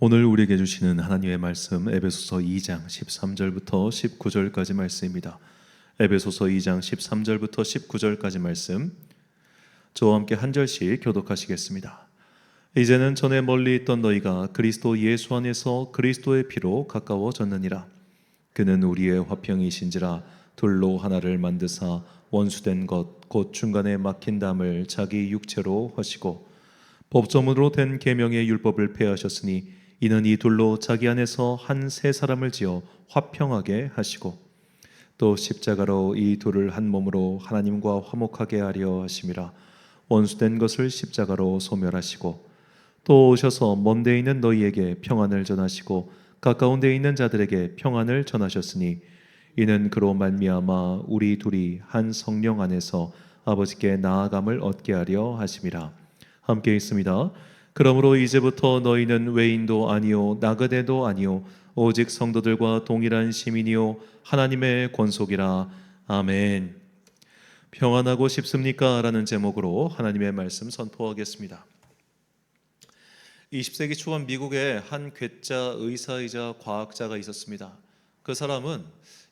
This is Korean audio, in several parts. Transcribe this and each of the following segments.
오늘 우리에게 주시는 하나님의 말씀 에베소서 2장 13절부터 19절까지 말씀입니다. 에베소서 2장 13절부터 19절까지 말씀, 저와 함께 한 절씩 교독하시겠습니다. 이제는 전에 멀리 있던 너희가 그리스도 예수 안에서 그리스도의 피로 가까워졌느니라. 그는 우리의 화평이신지라 둘로 하나를 만드사 원수된 것 곧 중간에 막힌 담을 자기 육체로 하시고 법조문으로 된 계명의 율법을 폐하셨으니 이는 이 둘로 자기 안에서 한 세 사람을 지어 화평하게 하시고 또 십자가로 이 둘을 한 몸으로 하나님과 화목하게 하려 하심이라. 원수된 것을 십자가로 소멸하시고 또 오셔서 먼 데 있는 너희에게 평안을 전하시고 가까운 데 있는 자들에게 평안을 전하셨으니 이는 그로 말미암아 우리 둘이 한 성령 안에서 아버지께 나아감을 얻게 하려 하심이라. 함께 있습니다. 그러므로 이제부터 너희는 외인도 아니요 나그네도 아니요 오직 성도들과 동일한 시민이요 하나님의 권속이라. 아멘. 평안하고 싶습니까? 라는 제목으로 하나님의 말씀 선포하겠습니다. 20세기 초반 미국에 한 괴짜 의사이자 과학자가 있었습니다.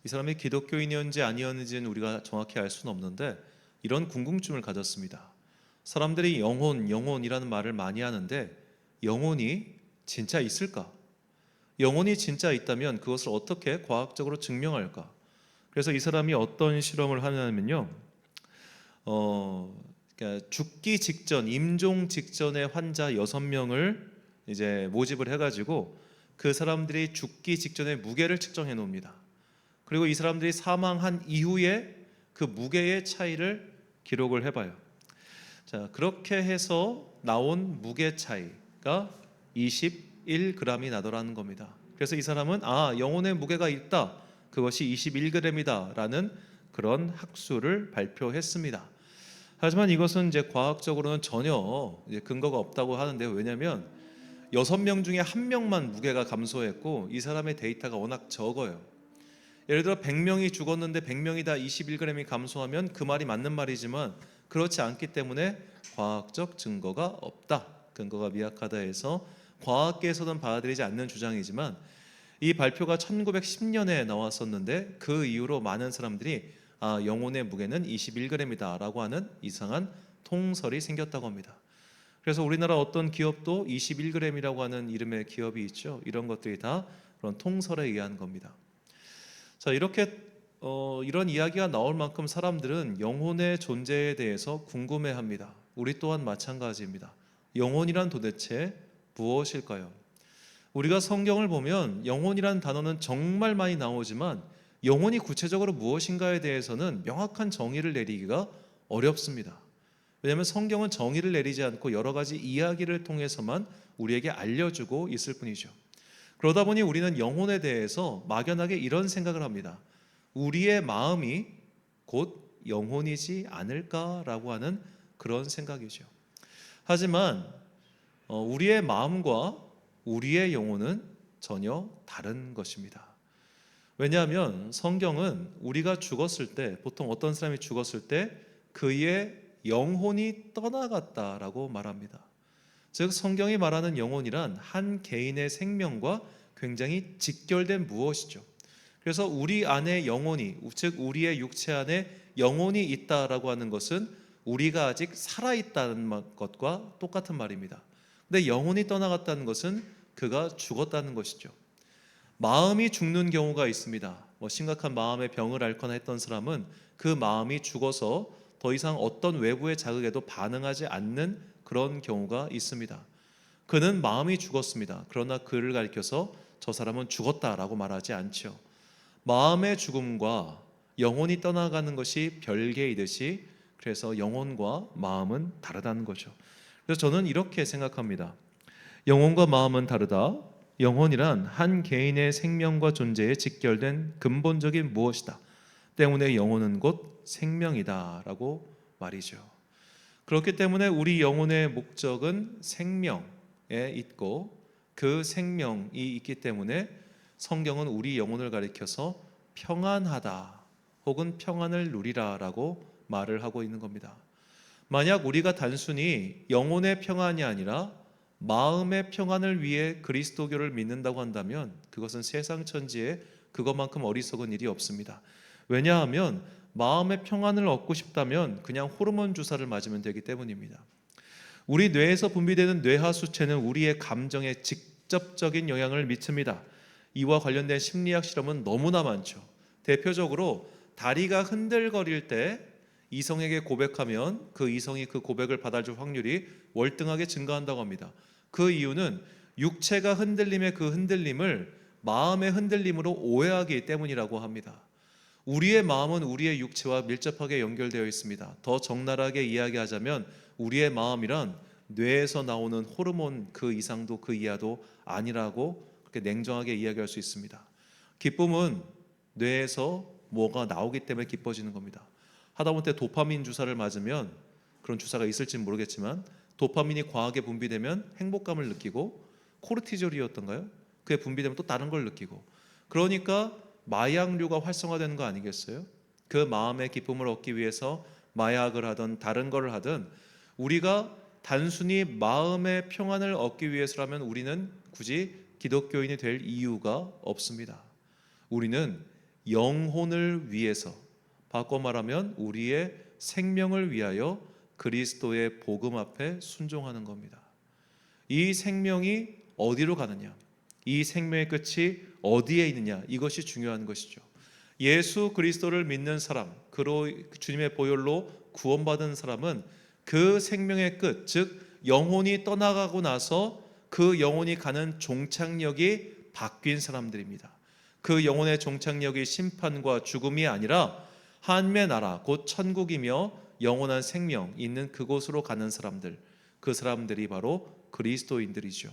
이 사람이 기독교인이었는지 아니었는지는 우리가 정확히 알 수는 없는데 이런 궁금증을 가졌습니다. 사람들이 영혼이라는 말을 많이 하는데 영혼이 진짜 있을까? 영혼이 진짜 있다면 그것을 어떻게 과학적으로 증명할까? 그래서 이 사람이 어떤 실험을 하냐면요, 그러니까 죽기 직전, 임종 직전의 환자 6명을 이제 모집을 해가지고 그 사람들이 죽기 직전의 무게를 측정해 놓습니다. 그리고 이 사람들이 사망한 이후에 그 무게의 차이를 기록을 해봐요. 자, 그렇게 해서 나온 무게 차이가 21g이 나더라는 겁니다. 그래서 이 사람은 영혼의 무게가 있다, 그것이 21g이다 라는 그런 학술을 발표했습니다. 하지만 이것은 이제 과학적으로는 전혀 근거가 없다고 하는데요. 왜냐하면 6명 중에 1명만 무게가 감소했고 이 사람의 데이터가 워낙 적어요. 예를 들어 100명이 죽었는데 100명이 다 21g이 감소하면 그 말이 맞는 말이지만 그렇지 않기 때문에 과학적 증거가 없다, 근거가 미약하다 해서 과학계에서는 받아들이지 않는 주장이지만 이 발표가 1910년에 나왔었는데 그 이후로 많은 사람들이 영혼의 무게는 21g이다 라고 하는 이상한 통설이 생겼다고 합니다. 그래서 우리나라 어떤 기업도 21g이라고 하는 이름의 기업이 있죠. 이런 것들이 다 그런 통설에 의한 겁니다. 자, 이렇게 이런 이야기가 나올 만큼 사람들은 영혼의 존재에 대해서 궁금해합니다. 우리 또한 마찬가지입니다. 영혼이란 도대체 무엇일까요? 우리가 성경을 보면 영혼이란 단어는 정말 많이 나오지만 영혼이 구체적으로 무엇인가에 대해서는 명확한 정의를 내리기가 어렵습니다. 왜냐하면 성경은 정의를 내리지 않고 여러 가지 이야기를 통해서만 우리에게 알려주고 있을 뿐이죠. 그러다 보니 우리는 영혼에 대해서 막연하게 이런 생각을 합니다. 우리의 마음이 곧 영혼이지 않을까라고 하는 그런 생각이죠. 하지만 우리의 마음과 우리의 영혼은 전혀 다른 것입니다. 왜냐하면 성경은 우리가 죽었을 때, 보통 어떤 사람이 죽었을 때 그의 영혼이 떠나갔다라고 말합니다. 즉 성경이 말하는 영혼이란 한 개인의 생명과 굉장히 직결된 무엇이죠. 그래서 우리 안에 영혼이, 즉 우리의 육체 안에 영혼이 있다라고 하는 것은 우리가 아직 살아있다는 것과 똑같은 말입니다. 근데 영혼이 떠나갔다는 것은 그가 죽었다는 것이죠. 마음이 죽는 경우가 있습니다. 심각한 마음의 병을 앓거나 했던 사람은 그 마음이 죽어서 더 이상 어떤 외부의 자극에도 반응하지 않는 그런 경우가 있습니다. 그는 마음이 죽었습니다. 그러나 그를 가리켜서 저 사람은 죽었다라고 말하지 않죠. 마음의 죽음과 영혼이 떠나가는 것이 별개이듯이 그래서 영혼과 마음은 다르다는 거죠. 그래서 저는 이렇게 생각합니다. 영혼과 마음은 다르다. 영혼이란 한 개인의 생명과 존재에 직결된 근본적인 무엇이다 때문에 영혼은 곧 생명이다 라고 말이죠. 그렇기 때문에 우리 영혼의 목적은 생명에 있고 그 생명이 있기 때문에 성경은 우리 영혼을 가리켜서 평안하다 혹은 평안을 누리라 라고 말을 하고 있는 겁니다. 만약 우리가 단순히 영혼의 평안이 아니라 마음의 평안을 위해 그리스도교를 믿는다고 한다면 그것은 세상 천지에 그것만큼 어리석은 일이 없습니다. 왜냐하면 마음의 평안을 얻고 싶다면 그냥 호르몬 주사를 맞으면 되기 때문입니다. 우리 뇌에서 분비되는 뇌하수체는 우리의 감정에 직접적인 영향을 미칩니다. 이와 관련된 심리학 실험은 너무나 많죠. 대표적으로 다리가 흔들거릴 때 이성에게 고백하면 그 이성이 그 고백을 받아줄 확률이 월등하게 증가한다고 합니다. 그 이유는 육체가 흔들림의 그 흔들림을 마음의 흔들림으로 오해하기 때문이라고 합니다. 우리의 마음은 우리의 육체와 밀접하게 연결되어 있습니다. 더 적나라하게 이야기하자면 우리의 마음이란 뇌에서 나오는 호르몬 그 이상도 그 이하도 아니라고 그렇게 냉정하게 이야기할 수 있습니다. 기쁨은 뇌에서 뭐가 나오기 때문에 기뻐지는 겁니다. 하다못해 도파민 주사를 맞으면, 그런 주사가 있을지는 모르겠지만 도파민이 과하게 분비되면 행복감을 느끼고, 코르티졸이었던가요? 그게 분비되면 또 다른 걸 느끼고, 그러니까 마약류가 활성화되는 거 아니겠어요? 그 마음의 기쁨을 얻기 위해서 마약을 하든 다른 걸 하든, 우리가 단순히 마음의 평안을 얻기 위해서라면 우리는 굳이 기독교인이 될 이유가 없습니다. 우리는 영혼을 위해서, 바꿔 말하면 우리의 생명을 위하여 그리스도의 복음 앞에 순종하는 겁니다. 이 생명이 어디로 가느냐, 이 생명의 끝이 어디에 있느냐, 이것이 중요한 것이죠. 예수 그리스도를 믿는 사람, 그로 주님의 보혈로 구원받은 사람은 그 생명의 끝, 즉 영혼이 떠나가고 나서 그 영혼이 가는 종착역이 바뀐 사람들입니다. 그 영혼의 종착역이 심판과 죽음이 아니라 하나님의 나라, 곧 천국이며 영원한 생명 있는 그곳으로 가는 사람들, 그 사람들이 바로 그리스도인들이죠.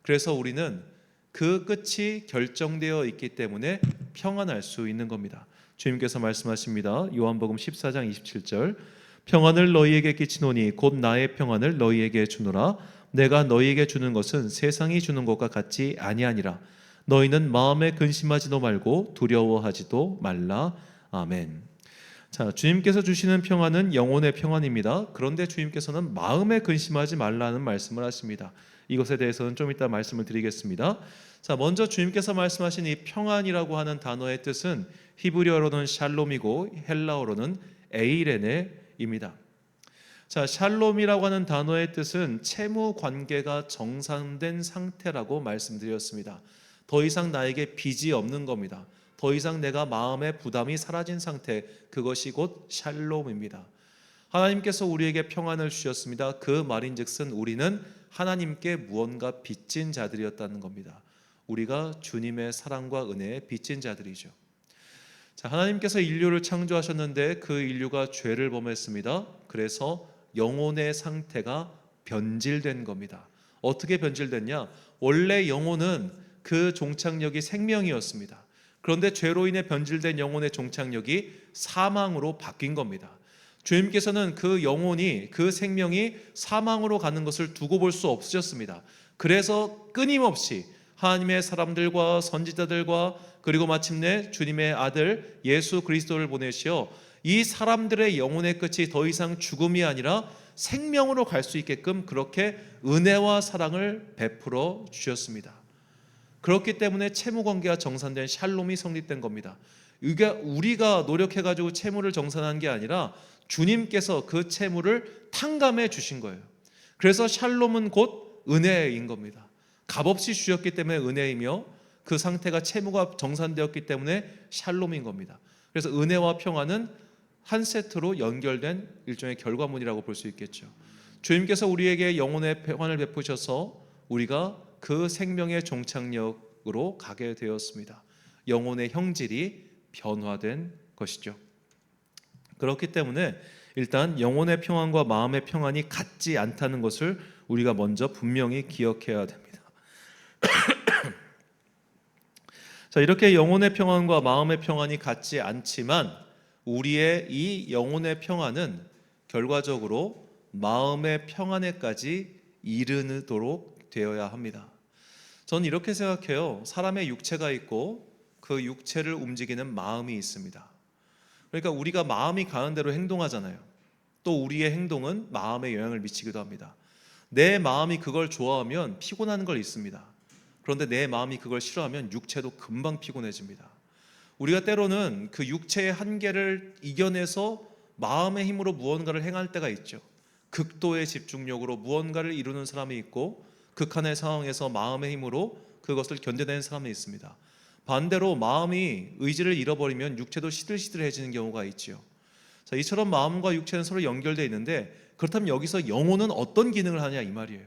그래서 우리는 그 끝이 결정되어 있기 때문에 평안할 수 있는 겁니다. 주님께서 말씀하십니다. 요한복음 14장 27절, 평안을 너희에게 끼치노니 곧 나의 평안을 너희에게 주노라. 내가 너희에게 주는 것은 세상이 주는 것과 같지 아니하니라. 너희는 마음에 근심하지도 말고 두려워하지도 말라. 아멘. 자, 주님께서 주시는 평안은 영혼의 평안입니다. 그런데 주님께서는 마음에 근심하지 말라는 말씀을 하십니다. 이것에 대해서는 좀 이따 말씀을 드리겠습니다. 자, 먼저 주님께서 말씀하신 이 평안이라고 하는 단어의 뜻은 히브리어로는 샬롬이고 헬라어로는 에이레네입니다. 자, 샬롬이라고 하는 단어의 뜻은 채무 관계가 정상된 상태라고 말씀드렸습니다. 더 이상 나에게 빚이 없는 겁니다. 더 이상 내가 마음의 부담이 사라진 상태, 그것이 곧 샬롬입니다. 하나님께서 우리에게 평안을 주셨습니다. 그 말인즉슨 우리는 하나님께 무언가 빚진 자들이었다는 겁니다. 우리가 주님의 사랑과 은혜에 빚진 자들이죠. 자, 하나님께서 인류를 창조하셨는데 그 인류가 죄를 범했습니다. 그래서 영혼의 상태가 변질된 겁니다. 어떻게 변질됐냐? 원래 영혼은 그 종착역이 생명이었습니다. 그런데 죄로 인해 변질된 영혼의 종착역이 사망으로 바뀐 겁니다. 주님께서는 그 영혼이, 그 생명이 사망으로 가는 것을 두고 볼 수 없으셨습니다. 그래서 끊임없이 하나님의 사람들과 선지자들과 그리고 마침내 주님의 아들 예수 그리스도를 보내시어 이 사람들의 영혼의 끝이 더 이상 죽음이 아니라 생명으로 갈 수 있게끔 그렇게 은혜와 사랑을 베풀어 주셨습니다. 그렇기 때문에 채무 관계가 정산된 샬롬이 성립된 겁니다. 이게 우리가 노력해가지고 채무를 정산한 게 아니라 주님께서 그 채무를 탕감해 주신 거예요. 그래서 샬롬은 곧 은혜인 겁니다. 값없이 주셨기 때문에 은혜이며 그 상태가 채무가 정산되었기 때문에 샬롬인 겁니다. 그래서 은혜와 평안은 한 세트로 연결된 일종의 결과물이라고 볼 수 있겠죠. 주님께서 우리에게 영혼의 평안을 베푸셔서 우리가 그 생명의 종착역으로 가게 되었습니다. 영혼의 형질이 변화된 것이죠. 그렇기 때문에 일단 영혼의 평안과 마음의 평안이 같지 않다는 것을 우리가 먼저 분명히 기억해야 됩니다. 자, 이렇게 영혼의 평안과 마음의 평안이 같지 않지만 우리의 이 영혼의 평안은 결과적으로 마음의 평안에까지 이르도록 되어야 합니다. 저는 이렇게 생각해요. 사람의 육체가 있고 그 육체를 움직이는 마음이 있습니다. 그러니까 우리가 마음이 가는 대로 행동하잖아요. 또 우리의 행동은 마음에 영향을 미치기도 합니다. 내 마음이 그걸 좋아하면 피곤한 걸 있습니다. 그런데 내 마음이 그걸 싫어하면 육체도 금방 피곤해집니다. 우리가 때로는 그 육체의 한계를 이겨내서 마음의 힘으로 무언가를 행할 때가 있죠. 극도의 집중력으로 무언가를 이루는 사람이 있고, 극한의 상황에서 마음의 힘으로 그것을 견뎌내는 사람이 있습니다. 반대로 마음이 의지를 잃어버리면 육체도 시들시들해지는 경우가 있지요. 자, 이처럼 마음과 육체는 서로 연결되어 있는데, 그렇다면 여기서 영혼은 어떤 기능을 하냐 이 말이에요.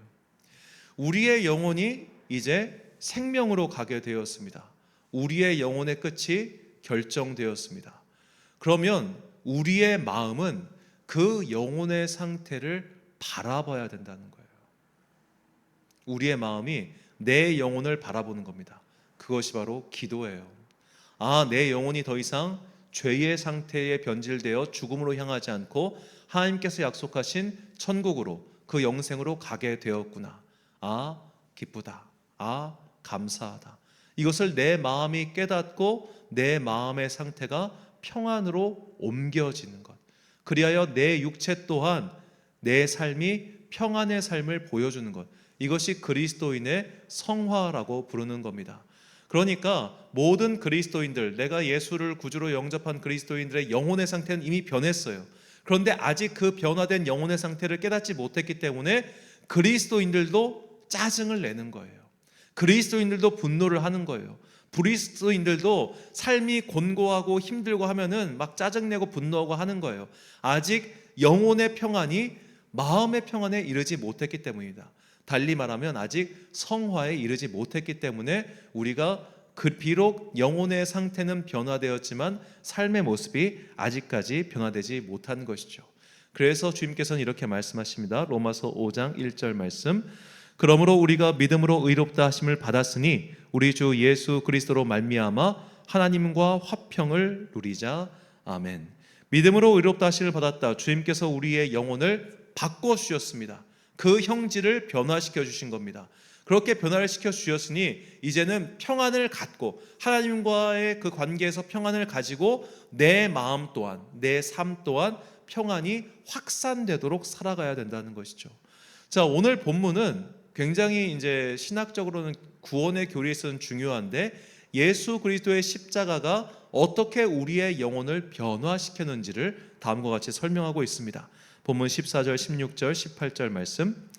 우리의 영혼이 이제 생명으로 가게 되었습니다. 우리의 영혼의 끝이 결정되었습니다. 그러면 우리의 마음은 그 영혼의 상태를 바라봐야 된다는 거예요. 우리의 마음이 내 영혼을 바라보는 겁니다. 그것이 바로 기도예요. 내 영혼이 더 이상 죄의 상태에 변질되어 죽음으로 향하지 않고 하나님께서 약속하신 천국으로, 그 영생으로 가게 되었구나. 기쁘다. 감사하다. 이것을 내 마음이 깨닫고 내 마음의 상태가 평안으로 옮겨지는 것. 그리하여 내 육체 또한 내 삶이 평안의 삶을 보여주는 것. 이것이 그리스도인의 성화라고 부르는 겁니다. 그러니까 모든 그리스도인들, 내가 예수를 구주로 영접한 그리스도인들의 영혼의 상태는 이미 변했어요. 그런데 아직 그 변화된 영혼의 상태를 깨닫지 못했기 때문에 그리스도인들도 짜증을 내는 거예요. 그리스도인들도 분노를 하는 거예요. 그리스도인들도 삶이 곤고하고 힘들고 하면은 막 짜증내고 분노하고 하는 거예요. 아직 영혼의 평안이 마음의 평안에 이르지 못했기 때문이다. 달리 말하면 아직 성화에 이르지 못했기 때문에 우리가 비록 영혼의 상태는 변화되었지만 삶의 모습이 아직까지 변화되지 못한 것이죠. 그래서 주님께서는 이렇게 말씀하십니다. 로마서 5장 1절 말씀. 그러므로 우리가 믿음으로 의롭다 하심을 받았으니 우리 주 예수 그리스도로 말미암아 하나님과 화평을 누리자. 아멘. 믿음으로 의롭다 하심을 받았다. 주님께서 우리의 영혼을 바꿔주셨습니다. 그 형질을 변화시켜 주신 겁니다. 그렇게 변화를 시켜 주셨으니 이제는 평안을 갖고 하나님과의 그 관계에서 평안을 가지고 내 마음 또한, 내 삶 또한 평안이 확산되도록 살아가야 된다는 것이죠. 자, 오늘 본문은 굉장히 이제 신학적으로는 구원의 교리에서는 중요한데, 예수 그리스도의 십자가가 어떻게 우리의 영혼을 변화시켰는지를 다음과 같이 설명하고 있습니다. 본문 14절, 16절, 18절 말씀.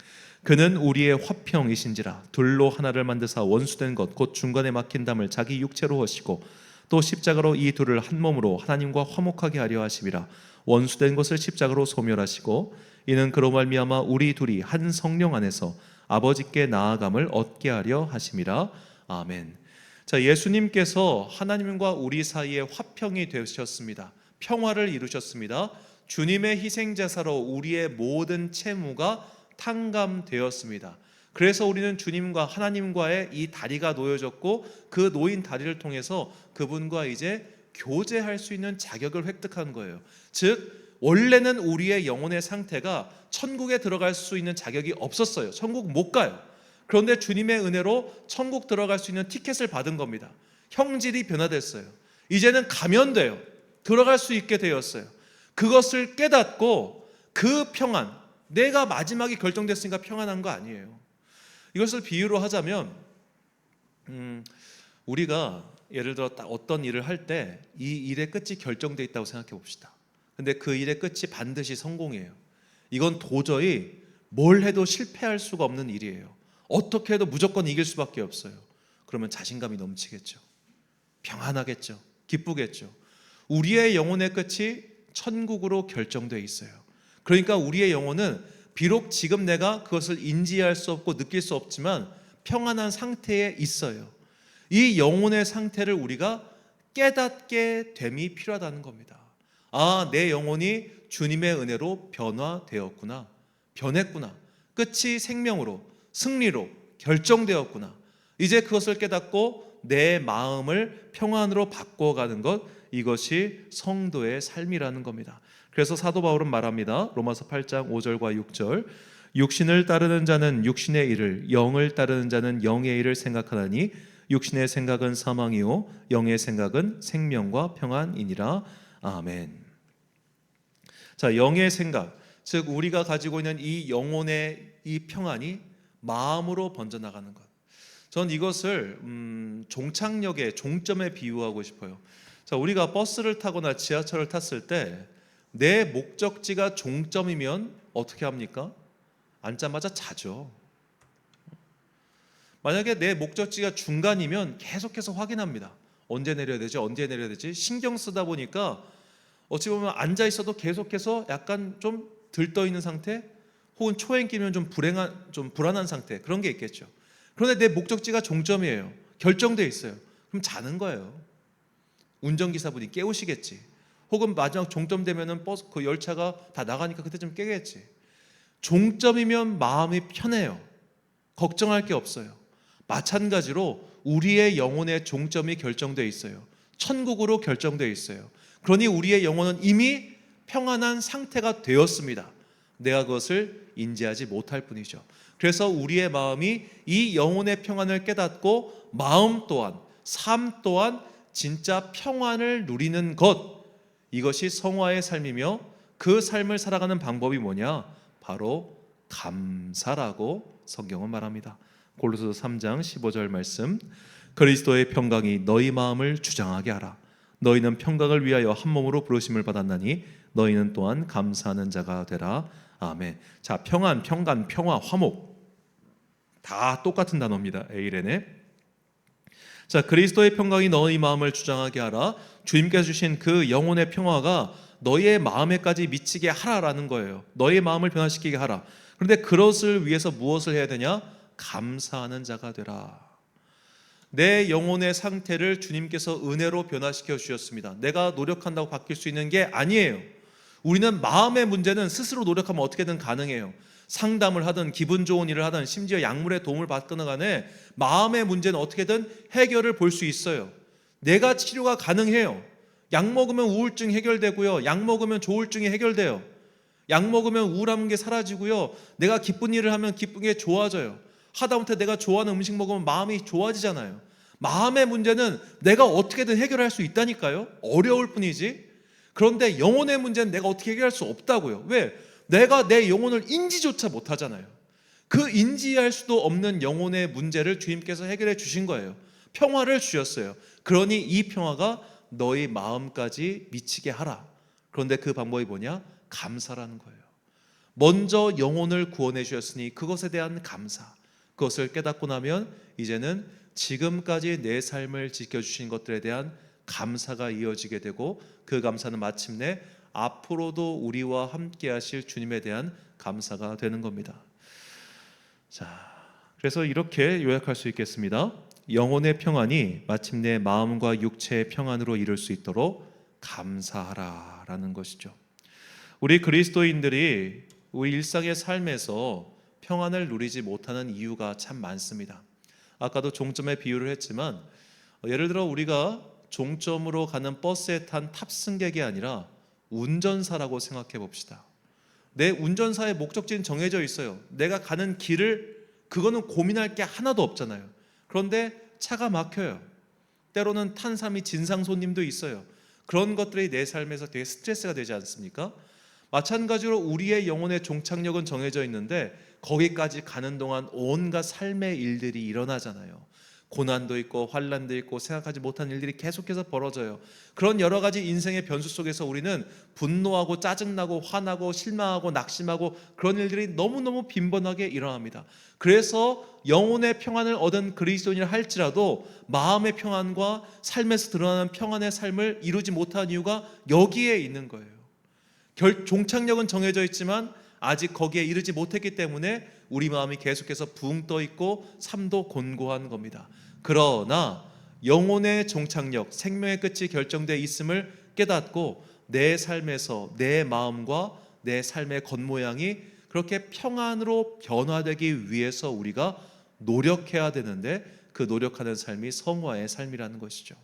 그는 우리의 화평이신지라 둘로 하나를 만드사 원수된 것 곧 중간에 막힌 담을 자기 육체로 하시고 또 십자가로 이 둘을 한 몸으로 하나님과 화목하게 하려 하심이라. 원수된 것을 십자가로 소멸하시고 이는 그로 말미암아 우리 둘이 한 성령 안에서 아버지께 나아감을 얻게 하려 하심이라. 아멘. 자, 예수님께서 하나님과 우리 사이에 화평이 되셨습니다. 평화를 이루셨습니다. 주님의 희생제사로 우리의 모든 채무가 탕감되었습니다. 그래서 우리는 주님과 하나님과의 이 다리가 놓여졌고, 그 놓인 다리를 통해서 그분과 이제 교제할 수 있는 자격을 획득한 거예요. 즉 원래는 우리의 영혼의 상태가 천국에 들어갈 수 있는 자격이 없었어요. 천국 못 가요. 그런데 주님의 은혜로 천국 들어갈 수 있는 티켓을 받은 겁니다. 형질이 변화됐어요. 이제는 가면 돼요. 들어갈 수 있게 되었어요. 그것을 깨닫고 그 평안, 내가 마지막이 결정됐으니까 평안한 거 아니에요. 이것을 비유로 하자면 우리가 예를 들어 어떤 일을 할 때 이 일의 끝이 결정되어 있다고 생각해 봅시다. 근데 그 일의 끝이 반드시 성공이에요. 이건 도저히 뭘 해도 실패할 수가 없는 일이에요. 어떻게 해도 무조건 이길 수밖에 없어요. 그러면 자신감이 넘치겠죠. 평안하겠죠. 기쁘겠죠. 우리의 영혼의 끝이 천국으로 결정되어 있어요. 그러니까 우리의 영혼은 비록 지금 내가 그것을 인지할 수 없고 느낄 수 없지만 평안한 상태에 있어요. 이 영혼의 상태를 우리가 깨닫게 됨이 필요하다는 겁니다. 내 영혼이 주님의 은혜로 변화되었구나. 변했구나. 끝이 생명으로, 승리로 결정되었구나. 이제 그것을 깨닫고 내 마음을 평안으로 바꿔가는 것, 이것이 성도의 삶이라는 겁니다. 그래서 사도 바울은 말합니다. 로마서 8장 5절과 6절. 육신을 따르는 자는 육신의 일을, 영을 따르는 자는 영의 일을 생각하나니 육신의 생각은 사망이요 영의 생각은 생명과 평안이니라. 아멘. 자, 영의 생각, 즉 우리가 가지고 있는 이 영혼의 이 평안이 마음으로 번져나가는 것. 전 이것을 종착역의 종점에 비유하고 싶어요. 자, 우리가 버스를 타거나 지하철을 탔을 때 내 목적지가 종점이면 어떻게 합니까? 앉자마자 자죠. 만약에 내 목적지가 중간이면 계속해서 확인합니다. 언제 내려야 되지? 언제 내려야 되지? 신경 쓰다 보니까 어찌 보면 앉아 있어도 계속해서 약간 좀 들떠 있는 상태, 혹은 초행길이면 좀 불안한 상태, 그런 게 있겠죠. 그런데 내 목적지가 종점이에요. 결정돼 있어요. 그럼 자는 거예요. 운전기사분이 깨우시겠지. 혹은 마지막 종점 되면은 버스 그 열차가 다 나가니까 그때 좀 깨겠지. 종점이면 마음이 편해요. 걱정할 게 없어요. 마찬가지로 우리의 영혼의 종점이 결정되어 있어요. 천국으로 결정되어 있어요. 그러니 우리의 영혼은 이미 평안한 상태가 되었습니다. 내가 그것을 인지하지 못할 뿐이죠. 그래서 우리의 마음이 이 영혼의 평안을 깨닫고 마음 또한, 삶 또한 진짜 평안을 누리는 것, 이것이 성화의 삶이며 그 삶을 살아가는 방법이 뭐냐? 바로 감사라고 성경은 말합니다. 골로새서 3장 15절 말씀, 그리스도의 평강이 너희 마음을 주장하게 하라. 너희는 평강을 위하여 한 몸으로 부르심을 받았나니 너희는 또한 감사하는 자가 되라. 아멘. 자, 평안, 평간, 평화, 화목 다 똑같은 단어입니다. 에이레네. 자, 그리스도의 평강이 너희 마음을 주장하게 하라. 주님께서 주신 그 영혼의 평화가 너희의 마음에까지 미치게 하라라는 거예요. 너희의 마음을 변화시키게 하라. 그런데 그것을 위해서 무엇을 해야 되냐? 감사하는 자가 되라. 내 영혼의 상태를 주님께서 은혜로 변화시켜 주셨습니다. 내가 노력한다고 바뀔 수 있는 게 아니에요. 우리는 마음의 문제는 스스로 노력하면 어떻게든 가능해요. 상담을 하든 기분 좋은 일을 하든 심지어 약물의 도움을 받거나 간에 마음의 문제는 어떻게든 해결을 볼 수 있어요. 내가 치료가 가능해요. 약 먹으면 우울증 해결되고요. 약 먹으면 조울증이 해결돼요. 약 먹으면 우울한 게 사라지고요. 내가 기쁜 일을 하면 기쁜 게 좋아져요. 하다못해 내가 좋아하는 음식 먹으면 마음이 좋아지잖아요. 마음의 문제는 내가 어떻게든 해결할 수 있다니까요. 어려울 뿐이지. 그런데 영혼의 문제는 내가 어떻게 해결할 수 없다고요. 왜? 내가 내 영혼을 인지조차 못하잖아요. 그 인지할 수도 없는 영혼의 문제를 주님께서 해결해 주신 거예요. 평화를 주셨어요. 그러니 이 평화가 너희 마음까지 미치게 하라. 그런데 그 방법이 뭐냐? 감사라는 거예요. 먼저 영혼을 구원해 주셨으니 그것에 대한 감사, 그것을 깨닫고 나면 이제는 지금까지 내 삶을 지켜주신 것들에 대한 감사가 이어지게 되고, 그 감사는 마침내 앞으로도 우리와 함께 하실 주님에 대한 감사가 되는 겁니다. 자, 그래서 이렇게 요약할 수 있겠습니다. 영혼의 평안이 마침내 마음과 육체의 평안으로 이룰 수 있도록 감사하라라는 것이죠. 우리 그리스도인들이 우리 일상의 삶에서 평안을 누리지 못하는 이유가 참 많습니다. 아까도 종점에 비유를 했지만, 예를 들어 우리가 종점으로 가는 버스에 탄 탑승객이 아니라 운전사라고 생각해 봅시다. 내 운전사의 목적지는 정해져 있어요. 내가 가는 길을, 그거는 고민할 게 하나도 없잖아요. 그런데 차가 막혀요. 때로는 탄 사람이 진상 손님도 있어요. 그런 것들이 내 삶에서 되게 스트레스가 되지 않습니까? 마찬가지로 우리의 영혼의 종착역은 정해져 있는데 거기까지 가는 동안 온갖 삶의 일들이 일어나잖아요. 고난도 있고 환난도 있고 생각하지 못한 일들이 계속해서 벌어져요. 그런 여러 가지 인생의 변수 속에서 우리는 분노하고 짜증나고 화나고 실망하고 낙심하고 그런 일들이 너무너무 빈번하게 일어납니다. 그래서 영혼의 평안을 얻은 그리스도인이라 할지라도 마음의 평안과 삶에서 드러나는 평안의 삶을 이루지 못한 이유가 여기에 있는 거예요. 종착역은 정해져 있지만 아직 거기에 이르지 못했기 때문에 우리 마음이 계속해서 붕 떠 있고 삶도 곤고한 겁니다. 그러나 영혼의 종착역, 생명의 끝이 결정되어 있음을 깨닫고 내 삶에서 내 마음과 내 삶의 겉모양이 그렇게 평안으로 변화되기 위해서 우리가 노력해야 되는데, 그 노력하는 삶이 성화의 삶이라는 것이죠.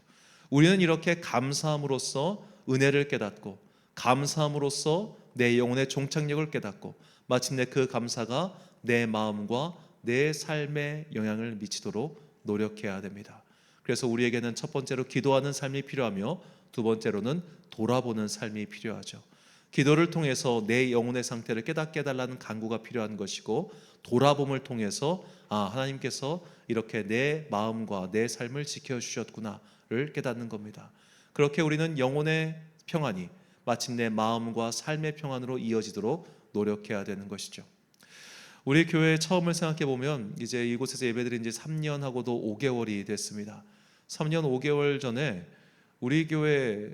우리는 이렇게 감사함으로써 은혜를 깨닫고, 감사함으로써 내 영혼의 종착역을 깨닫고, 마침내 그 감사가 내 마음과 내 삶에 영향을 미치도록 노력해야 됩니다. 그래서 우리에게는 첫 번째로 기도하는 삶이 필요하며, 두 번째로는 돌아보는 삶이 필요하죠. 기도를 통해서 내 영혼의 상태를 깨닫게 해달라는 간구가 필요한 것이고, 돌아봄을 통해서 하나님께서 이렇게 내 마음과 내 삶을 지켜주셨구나를 깨닫는 겁니다. 그렇게 우리는 영혼의 평안이 마침내 마음과 삶의 평안으로 이어지도록 노력해야 되는 것이죠. 우리 교회 처음을 생각해 보면 이제 이곳에서 예배드린 지 3년 하고도 5개월이 됐습니다. 3년 5개월 전에 우리 교회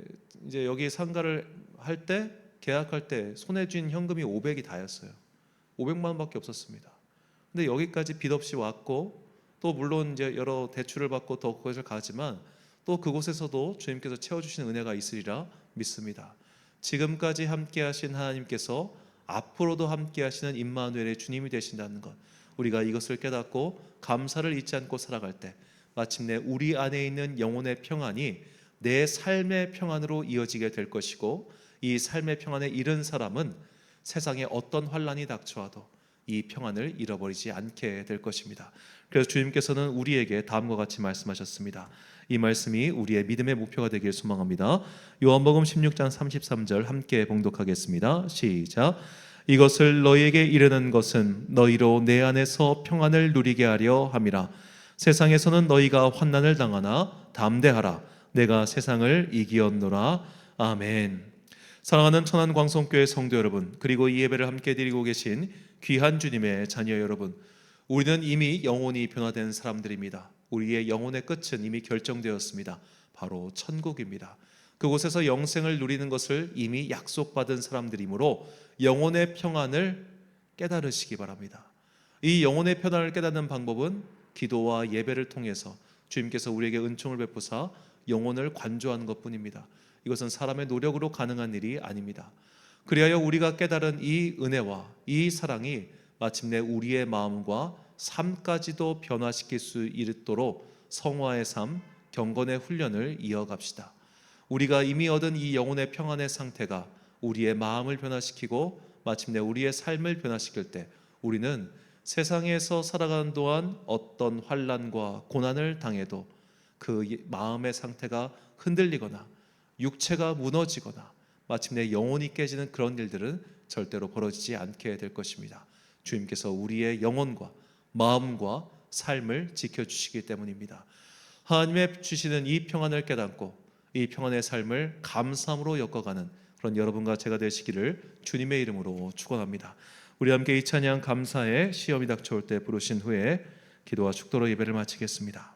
이제 여기 상가를 할 때, 계약할 때 손에 쥔 현금이 500이 다였어요. 500만 원밖에 없었습니다. 근데 여기까지 빚 없이 왔고, 또 물론 이제 여러 대출을 받고 더 그것을 가지만 또 그곳에서도 주님께서 채워주시는 은혜가 있으리라 믿습니다. 지금까지 함께하신 하나님께서 앞으로도 함께하시는 임마누엘의 주님이 되신다는 것, 우리가 이것을 깨닫고 감사를 잊지 않고 살아갈 때 마침내 우리 안에 있는 영혼의 평안이 내 삶의 평안으로 이어지게 될 것이고, 이 삶의 평안에 이른 사람은 세상에 어떤 환난이 닥쳐와도 이 평안을 잃어버리지 않게 될 것입니다. 그래서 주님께서는 우리에게 다음과 같이 말씀하셨습니다. 이 말씀이 우리의 믿음의 목표가 되길 소망합니다. 요한복음 16장 33절 함께 봉독하겠습니다. 시작. 이것을 너희에게 이르는 것은 너희로 내 안에서 평안을 누리게 하려 함이라. 세상에서는 너희가 환난을 당하나 담대하라. 내가 세상을 이기었노라. 아멘. 사랑하는 천안광성교회 성도 여러분, 그리고 이 예배를 함께 드리고 계신 귀한 주님의 자녀 여러분, 우리는 이미 영혼이 변화된 사람들입니다. 우리의 영혼의 끝은 이미 결정되었습니다. 바로 천국입니다. 그곳에서 영생을 누리는 것을 이미 약속받은 사람들이므로 영혼의 평안을 깨달으시기 바랍니다. 이 영혼의 평안을 깨닫는 방법은 기도와 예배를 통해서 주님께서 우리에게 은총을 베푸사 영혼을 관조하는 것뿐입니다. 이것은 사람의 노력으로 가능한 일이 아닙니다. 그리하여 우리가 깨달은 이 은혜와 이 사랑이 마침내 우리의 마음과 삶까지도 변화시킬 수 있도록 성화의 삶, 경건의 훈련을 이어갑시다. 우리가 이미 얻은 이 영혼의 평안의 상태가 우리의 마음을 변화시키고 마침내 우리의 삶을 변화시킬 때 우리는 세상에서 살아가는 동안 어떤 환난과 고난을 당해도 그 마음의 상태가 흔들리거나 육체가 무너지거나 마침내 영혼이 깨지는 그런 일들은 절대로 벌어지지 않게 될 것입니다. 주님께서 우리의 영혼과 마음과 삶을 지켜주시기 때문입니다. 하나님의 주시는 이 평안을 깨닫고 이 평안의 삶을 감사함으로 엮어가는 그런 여러분과 제가 되시기를 주님의 이름으로 축원합니다. 우리 함께 이 찬양 감사의 시험이 닥쳐올 때 부르신 후에 기도와 축도로 예배를 마치겠습니다.